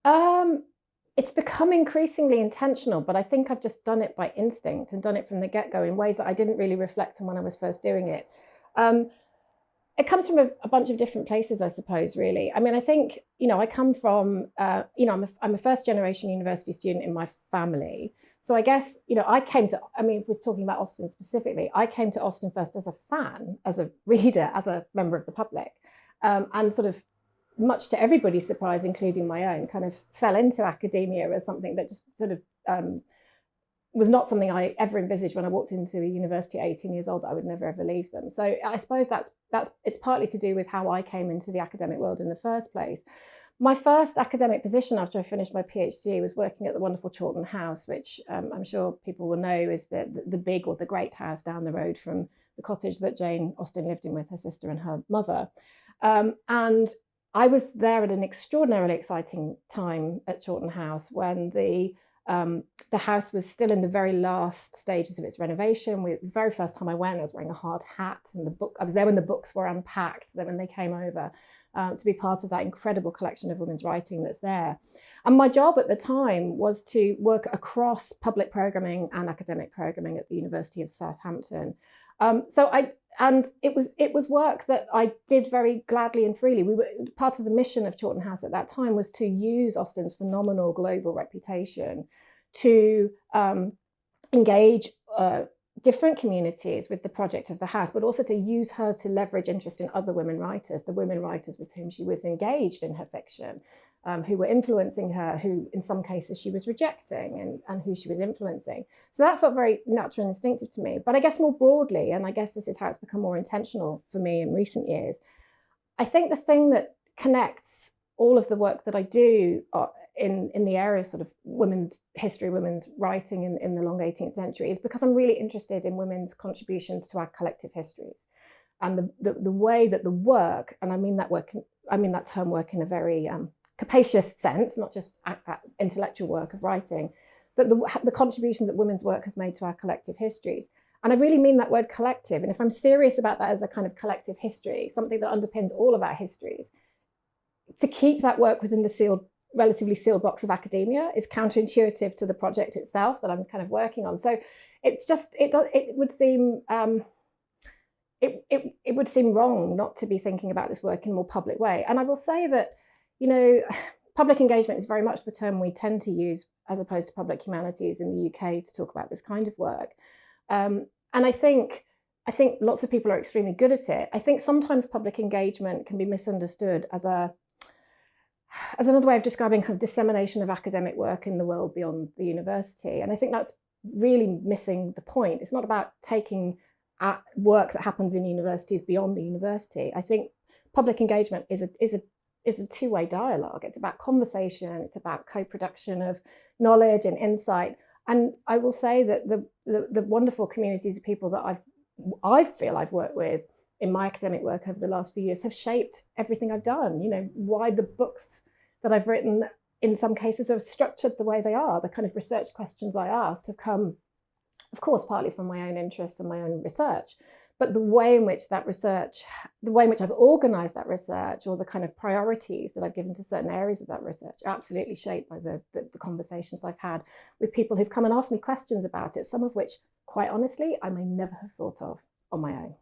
Um, it's become increasingly intentional, but I think I've just done it by instinct and done it from the get-go in ways that I didn't really reflect on when I was first doing it. Um, it comes from a bunch of different places, I suppose, really. I mean, I think, I come from, I'm a first generation university student in my family. So I guess, if we're talking about Austen specifically, I came to Austen first as a fan, as a reader, as a member of the public, and sort of, much to everybody's surprise, including my own, kind of fell into academia as something that just sort of was not something I ever envisaged when I walked into a university at 18 years old, that I would never ever leave them. So I suppose that's it's partly to do with how I came into the academic world in the first place. My first academic position after I finished my PhD was working at the wonderful Chawton House, which I'm sure people will know is the big or the great house down the road from the cottage that Jane Austen lived in with her sister and her mother. And I was there at an extraordinarily exciting time at Chawton House when the house was still in the very last stages of its renovation. The very first time I went, I was wearing a hard hat, and I was there when the books were unpacked, then when they came over to be part of that incredible collection of women's writing that's there. And my job at the time was to work across public programming and academic programming at the University of Southampton. And it was work that I did very gladly and freely. Part of the mission of Chawton House at that time was to use Austen's phenomenal global reputation to engage different communities with the project of the house, but also to use her to leverage interest in other women writers, the women writers with whom she was engaged in her fiction, who were influencing her, who in some cases she was rejecting, and who she was influencing. So that felt very natural and instinctive to me. But I guess more broadly, and I guess this is how it's become more intentional for me in recent years, I think the thing that connects all of the work that I do in the area of sort of women's history, women's writing in the long 18th century is because I'm really interested in women's contributions to our collective histories. And the way that the work, and I mean that term work in a very capacious sense, not just intellectual work of writing, that the contributions that women's work has made to our collective histories. And I really mean that word collective. And if I'm serious about that as a kind of collective history, something that underpins all of our histories, to keep that work within the relatively sealed box of academia is counterintuitive to the project itself that I'm kind of working on. So it's just, it would seem it would seem wrong not to be thinking about this work in a more public way. And I will say that, public engagement is very much the term we tend to use as opposed to public humanities in the UK to talk about this kind of work. And I think lots of people are extremely good at it. I think sometimes public engagement can be misunderstood as another way of describing kind of dissemination of academic work in the world beyond the university. And I think that's really missing the point. It's not about taking work that happens in universities beyond the university. I think public engagement is a two-way dialogue. It's about conversation. It's about co-production of knowledge and insight. And I will say that the wonderful communities of people that I feel I've worked with in my academic work over the last few years have shaped everything I've done. Why the books that I've written in some cases are structured the way they are. The kind of research questions I asked have come, of course, partly from my own interests and my own research, but the way in which I've organized that research, or the kind of priorities that I've given to certain areas of that research, are absolutely shaped by the conversations I've had with people who've come and asked me questions about it, some of which, quite honestly, I may never have thought of on my own.